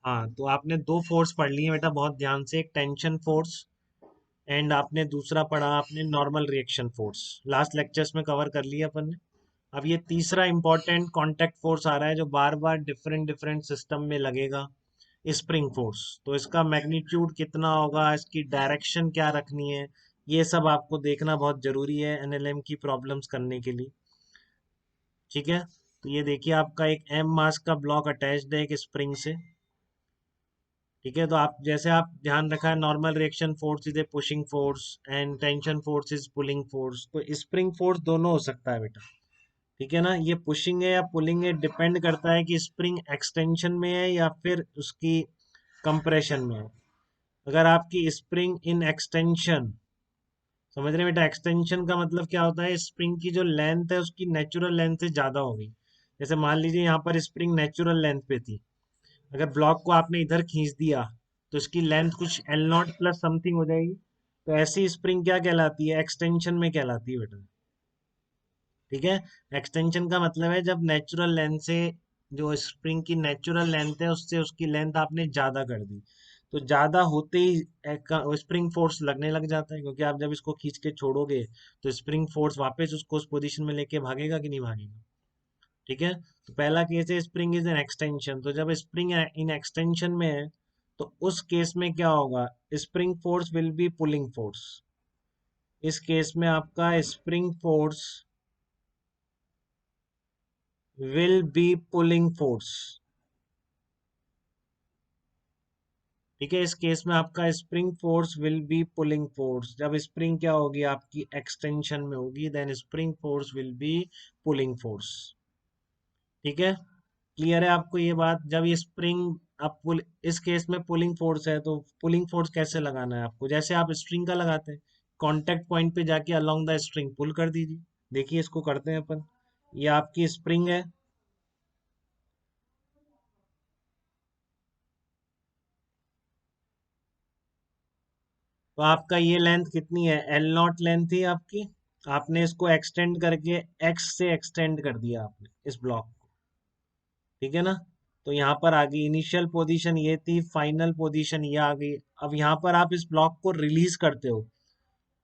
हाँ, तो आपने दो फोर्स पढ़ लिए बेटा बहुत ध्यान से, एक टेंशन फोर्स एंड आपने दूसरा पढ़ा आपने normal reaction force. Last lectures में कवर कर लिया अपन ने। अब ये तीसरा इंपॉर्टेंट कांटेक्ट फोर्स आ रहा है जो बार बार डिफरेंट डिफरेंट सिस्टम में लगेगा, स्प्रिंग फोर्स। तो इसका मैग्नीट्यूड कितना होगा, इसकी डायरेक्शन क्या रखनी है, ये सब आपको देखना बहुत जरूरी है एनएलएम की प्रॉब्लम्स करने के लिए। ठीक है, तो ये देखिए आपका एक एम मास का ब्लॉक अटैच्ड है एक स्प्रिंग से। ठीक है, तो आप जैसे आप ध्यान रखा है normal reaction force is a pushing force and tension force is pulling force, तो स्प्रिंग फोर्स दोनों हो सकता है बेटा। ठीक है ना, ये पुशिंग है या पुलिंग है डिपेंड करता है कि स्प्रिंग एक्सटेंशन में है या फिर उसकी कंप्रेशन में है। अगर आपकी स्प्रिंग इन एक्सटेंशन, समझ रहे हैं बेटा, एक्सटेंशन का मतलब क्या होता है, स्प्रिंग की जो लेंथ है उसकी नेचुरल लेंथ से ज्यादा हो गई। जैसे मान लीजिए यहाँ पर स्प्रिंग नेचुरल लेंथ पे थी, अगर ब्लॉक को आपने इधर खींच दिया तो इसकी लेंथ कुछ एल नॉट प्लस समथिंग हो जाएगी। तो ऐसी स्प्रिंग क्या कहलाती है, एक्सटेंशन में कहलाती है बेटा। ठीक है, एक्सटेंशन का मतलब है जब नेचुरल लेंथ से, जो स्प्रिंग की नेचुरल लेंथ है उससे उसकी लेंथ आपने ज्यादा कर दी, तो ज्यादा होते ही स्प्रिंग फोर्स लगने लग जाता है, क्योंकि आप जब इसको खींच के छोड़ोगे तो स्प्रिंग फोर्स वापस उसको उस पोजीशन में लेके भागेगा कि नहीं भागेगा। ठीक है, तो पहला केस है स्प्रिंग इज एन एक्सटेंशन, तो जब स्प्रिंग इन एक्सटेंशन में है तो उस केस में क्या होगा, spring force will be pulling force. इस केस में आपका spring force will be pulling force. ठीक है, इस केस में आपका spring force will be pulling force. जब स्प्रिंग क्या होगी आपकी एक्सटेंशन में होगी, then spring force will be pulling force. ठीक है, क्लियर है आपको ये बात। जब ये स्प्रिंग आप पुल, इस केस में पुलिंग फोर्स है तो पुलिंग फोर्स कैसे लगाना है आपको, जैसे आप स्ट्रिंग का लगाते हैं, कांटेक्ट पॉइंट पे जाके अलोंग द स्ट्रिंग पुल कर दीजिए। देखिए इसको करते हैं अपन, ये आपकी स्प्रिंग है, तो आपका ये लेंथ कितनी है, एल नॉट लेंथ थी आपकी, आपने इसको एक्सटेंड करके एक्स से एक्सटेंड कर दिया आपने इस ब्लॉक को। ठीक है ना, तो यहाँ पर आ गई इनिशियल पोजीशन ये थी, फाइनल पोजीशन ये आ गई। अब यहाँ पर आप इस ब्लॉक को रिलीज करते हो।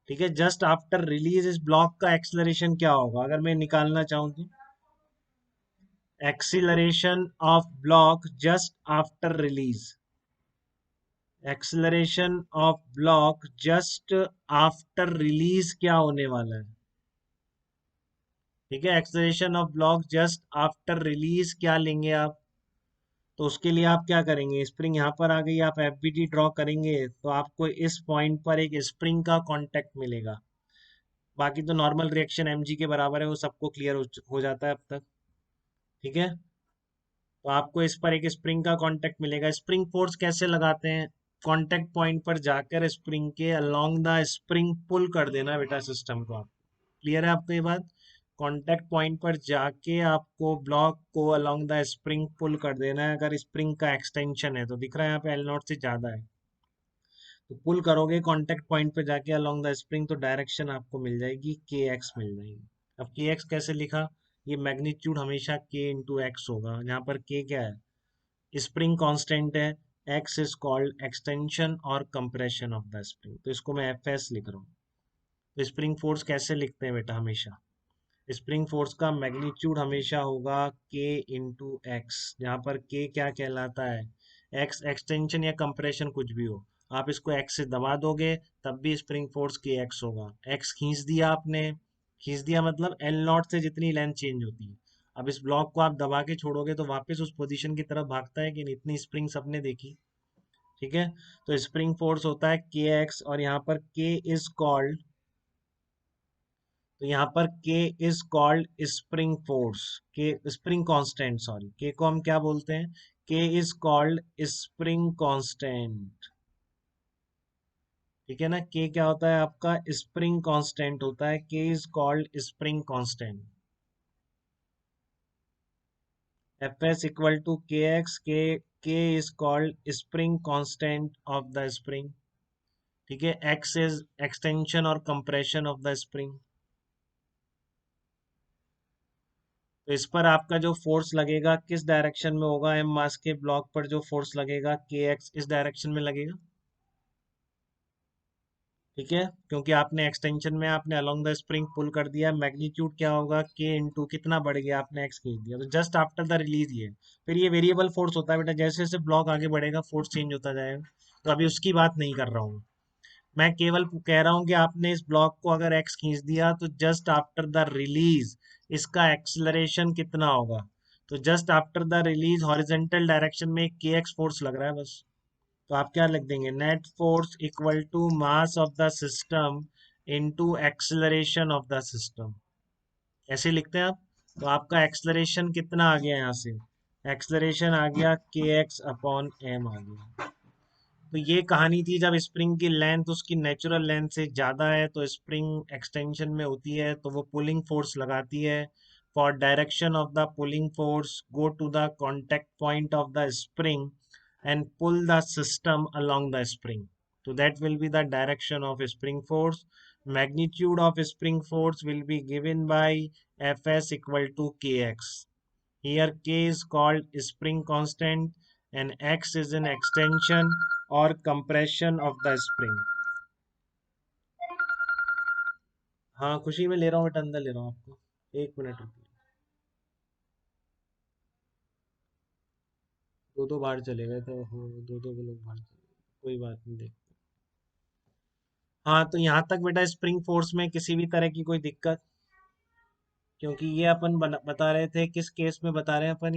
ठीक है, जस्ट आफ्टर रिलीज इस ब्लॉक का एक्सेलरेशन क्या होगा अगर मैं निकालना चाहूँ तो, acceleration of block just after release, acceleration of block just after release क्या होने वाला है। ठीक है, acceleration of block just after release क्या लेंगे आप, तो उसके लिए आप क्या करेंगे, स्प्रिंग यहाँ पर आ गई, आप एफबीटी ड्रॉ करेंगे तो आपको इस पॉइंट पर एक स्प्रिंग का कांटेक्ट मिलेगा। बाकी तो नॉर्मल रिएक्शन एमजी के बराबर है, वो सबको क्लियर हो जाता है अब तक। ठीक है, तो आपको इस पर एक स्प्रिंग का कांटेक्ट मिलेगा। स्प्रिंग फोर्स कैसे लगाते हैं, कांटेक्ट पॉइंट पर जाकर स्प्रिंग के अलोंग द स्प्रिंग पुल कर देना बेटा सिस्टम को। आप क्लियर है आपको ये बात, कांटेक्ट पॉइंट पर जाके आपको ब्लॉक को अलोंग द स्प्रिंग पुल कर देना है। अगर स्प्रिंग का एक्सटेंशन है तो दिख रहा है यहाँ पे एल नॉट से ज्यादा है, तो पुल करोगे कांटेक्ट पॉइंट पे जाके अलोंग द स्प्रिंग, तो डायरेक्शन आपको मिल जाएगी के एक्स मिल जाएगी। अब के एक्स कैसे लिखा, ये मैग्नीट्यूड हमेशा के इंटू एक्स होगा, यहाँ पर के क्या है, स्प्रिंग कांस्टेंट है, एक्स इज कॉल्ड एक्सटेंशन और कंप्रेशन ऑफ द स्प्रिंग, तो इसको मैं एफ एस लिख रहा हूँ। तो स्प्रिंग फोर्स कैसे लिखते हैं बेटा, हमेशा स्प्रिंग फोर्स का मैग्नीट्यूड हमेशा होगा के इंटू एक्स, जहाँ पर के क्या कहलाता है, एक्स एक्सटेंशन या कंप्रेशन कुछ भी हो, आप इसको एक्स से दबा दोगे तब भी स्प्रिंग फोर्स के एक्स होगा। एक्स खींच दिया आपने, खींच दिया मतलब एल नॉट से जितनी लेंथ चेंज होती है, अब इस ब्लॉक को आप दबा के छोड़ोगे तो वापस उस पोजीशन की तरफ भागता है कि नहीं, इतनी स्प्रिंग सबने देखी। ठीक है, तो स्प्रिंग फोर्स होता है के एक्स, और यहाँ पर के इज कॉल्ड, तो यहाँ पर K is called spring force, के स्प्रिंग कांस्टेंट, सॉरी K को हम क्या बोलते हैं, K is called spring constant. ठीक है ना, K क्या होता है आपका, स्प्रिंग कांस्टेंट होता है, K is called spring constant. F S equal to k x, k is called spring constant of the spring. ठीक है, एक्स इज एक्सटेंशन और कंप्रेशन ऑफ द स्प्रिंग। तो इस पर आपका जो फोर्स लगेगा किस डायरेक्शन में होगा, एम मास के ब्लॉक पर जो फोर्स लगेगा के एक्स इस डायरेक्शन में लगेगा। ठीक है, क्योंकि आपने एक्सटेंशन में आपने अलोंग द स्प्रिंग पुल कर दिया, मैग्नीट्यूड क्या होगा के इंटू कितना बढ़ गया, आपने एक्स खींच दिया, तो जस्ट आफ्टर द रिलीज ये फिर ये वेरिएबल फोर्स होता है बेटा, जैसे जैसे ब्लॉक आगे बढ़ेगा फोर्स चेंज होता जाएगा। तो अभी उसकी बात नहीं कर रहा हूँ, मैं केवल कह रहा हूँ कि आपने इस ब्लॉक को अगर एक्स खींच दिया तो जस्ट आफ्टर द रिलीज इसका एक्सलरेशन कितना होगा। तो just after the release horizontal direction में के एक्स फोर्स लग रहा है बस। तो आप क्या लिख देंगे, net force equal to mass of the system into acceleration of the system, ऐसे लिखते हैं आप। तो आपका एक्सलरेशन कितना आ गया यहाँ से, एक्सलरेशन आ गया के एक्स अपॉन एम आ गया। तो ये कहानी थी, जब स्प्रिंग की लेंथ उसकी नेचुरल लेंथ से ज़्यादा है तो स्प्रिंग एक्सटेंशन में होती है, तो वो पुलिंग फोर्स लगाती है। For direction of the pulling force go to the contact point of the spring and pull the system along the spring. So that will be the direction of spring force. Magnitude of spring force will be given by Fs equal to Kx. Here K is called spring constant and X is an extension or compression of the spring. हाँ खुशी में ले रहा हूँ बेटा, अंदर ले रहा हूँ आपको, एक मिनट रुकिए। दो दो बाहर चले गए तो हो, दो दो लोग बाहर चले गए, कोई बात नहीं देख। हाँ तो यहाँ तक बेटा स्प्रिंग फोर्स में किसी भी तरह की कोई दिक्कत, क्योंकि ये अपन बता रहे थे किस केस में बता रहे हैं अपन,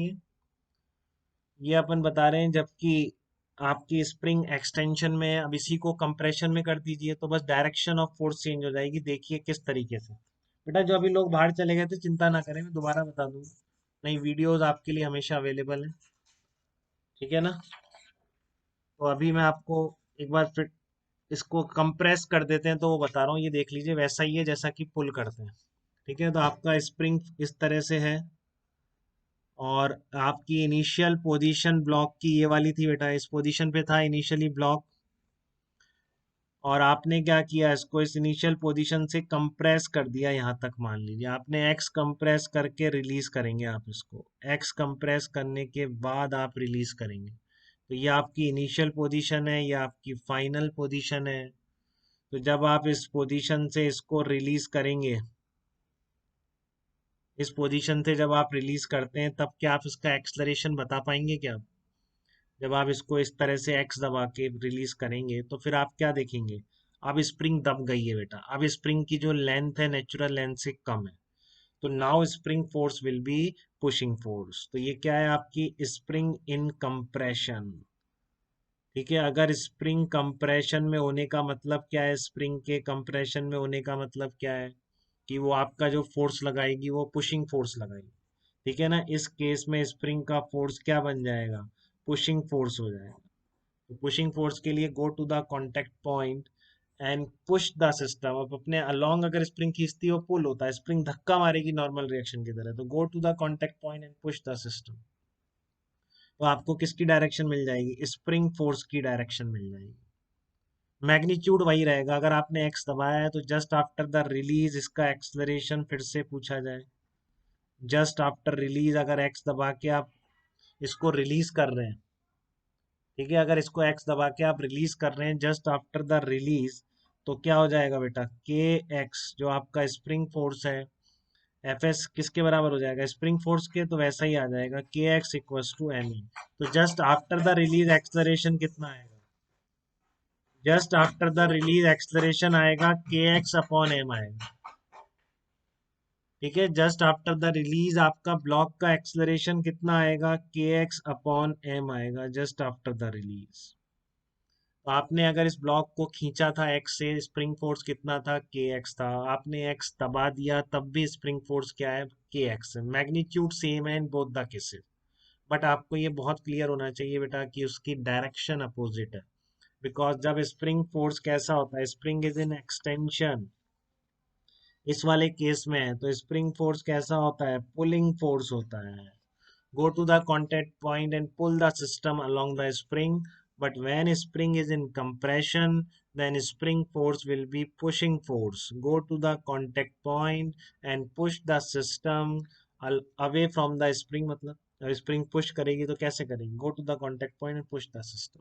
ये अपन बता रहे हैं जबकि आपकी स्प्रिंग एक्सटेंशन में है। अब इसी को कंप्रेशन में कर दीजिए तो बस डायरेक्शन ऑफ फोर्स चेंज हो जाएगी, देखिए किस तरीके से। बेटा जो अभी लोग बाहर चले गए थे चिंता ना करें, मैं दोबारा बता दूंगा, नई वीडियोस आपके लिए हमेशा अवेलेबल है। ठीक है ना, तो अभी मैं आपको एक बार फिर इसको कंप्रेस कर देते हैं तो वो बता रहा हूँ, ये देख लीजिए वैसा ही है जैसा कि पुल करते हैं। ठीक है, तो आपका स्प्रिंग इस तरह से है और आपकी इनिशियल पोजीशन ब्लॉक की ये वाली थी बेटा, इस पोजीशन पे था इनिशियली ब्लॉक, और आपने क्या किया, इसको इस इनिशियल पोजीशन से कंप्रेस कर दिया यहाँ तक, मान लीजिए आपने एक्स कंप्रेस करके रिलीज करेंगे, आप इसको एक्स कंप्रेस करने के बाद आप रिलीज करेंगे। तो ये आपकी इनिशियल पोजीशन है, ये आपकी फाइनल पोजीशन है। तो जब आप इस पोजीशन से इसको रिलीज करेंगे, इस पोजीशन से जब आप रिलीज करते हैं तब क्या आप इसका एक्सलरेशन बता पाएंगे क्या। जब आप इसको इस तरह से एक्स दबा के रिलीज करेंगे तो फिर आप क्या देखेंगे, अब स्प्रिंग दब गई है बेटा, अब स्प्रिंग की जो लेंथ है नेचुरल लेंथ से कम है। तो now spring force will B pushing force. तो ये क्या है आपकी स्प्रिंग इन कंप्रेशन। ठीक है, अगर स्प्रिंग कंप्रेशन में होने का मतलब क्या है, स्प्रिंग के कंप्रेशन में होने का मतलब क्या है कि वो आपका जो फोर्स लगाएगी वो पुशिंग फोर्स लगाएगी। ठीक है ना, इस केस में स्प्रिंग का फोर्स क्या बन जाएगा, पुशिंग फोर्स हो जाएगा। तो पुशिंग फोर्स के लिए go to the contact point and push the system. अब अपने अलोंग अगर स्प्रिंग खींचती है वो पुल होता है, स्प्रिंग धक्का मारेगी नॉर्मल रिएक्शन की तरह, तो go to the contact point and push the system. तो आपको किसकी डायरेक्शन मिल जाएगी, स्प्रिंग फोर्स की डायरेक्शन मिल जाएगी। मैग्नीट्यूड वही रहेगा, अगर आपने एक्स दबाया है तो जस्ट आफ्टर द रिलीज इसका एक्सलरेशन फिर से पूछा जाए। जस्ट आफ्टर रिलीज अगर एक्स दबा के आप इसको रिलीज कर रहे हैं, ठीक है, अगर इसको एक्स दबा के आप रिलीज कर रहे हैं जस्ट आफ्टर द रिलीज, तो क्या हो जाएगा बेटा, के एक्स जो आपका स्प्रिंग फोर्स है, एफ एस किसके बराबर हो जाएगा, स्प्रिंग फोर्स के, तो वैसा ही आ जाएगा k x equals to m e. तो just after the release acceleration कितना आएगा, just after the release acceleration आएगा के एक्स अपॉन एम आएगा। ठीक है, जस्ट आफ्टर द रिलीज आपका ब्लॉक का एक्सलरेशन कितना आएगा, के एक्स अपॉन एम आएगा जस्ट आफ्टर द रिलीज। तो आपने अगर इस ब्लॉक को खींचा था एक्स से, स्प्रिंग फोर्स कितना था, के एक्स था, आपने एक्स दबा दिया तब भी स्प्रिंग फोर्स क्या है, के एक्स है। मैग्नीट्यूड सेम है in both the cases, but आपको ये बहुत क्लियर होना चाहिए बेटा कि उसकी डायरेक्शन अपोजिट है। बिकॉज जब स्प्रिंग फोर्स कैसा होता है, स्प्रिंग इज इन एक्सटेंशन, इस वाले केस में है तो स्प्रिंग फोर्स कैसा होता है, पुलिंग फोर्स होता है। Go to the contact point and pull the system along the spring. But when spring is in compression, then spring force will be pushing force. Go to the contact point and push the system away from the spring, मतलब spring push करेगी तो कैसे करेगी, go to the contact point and push the system.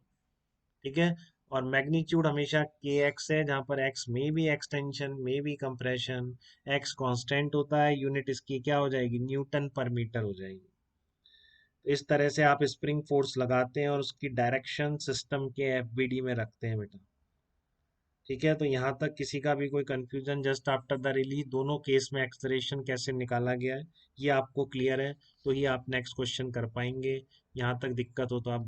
ठीक है। और magnitude हमेशा के एक्स है, जहाँ पर एक्स में भी एक्सटेंशन में भी कंप्रेशन, एक्स कांस्टेंट होता है, यूनिट इसकी क्या हो जाएगी, न्यूटन पर मीटर हो जाएगी। तो इस तरह से आप स्प्रिंग फोर्स लगाते हैं और उसकी डायरेक्शन सिस्टम के एफबीडी में रखते हैं बेटा। ठीक है, तो यहाँ तक किसी का भी कोई confusion, just after the release दोनों केस में एक्सलेरेशन कैसे निकाला गया है ये आपको क्लियर है, तो ही आप नेक्स्ट क्वेश्चन कर पाएंगे। यहाँ तक दिक्कत हो तो आप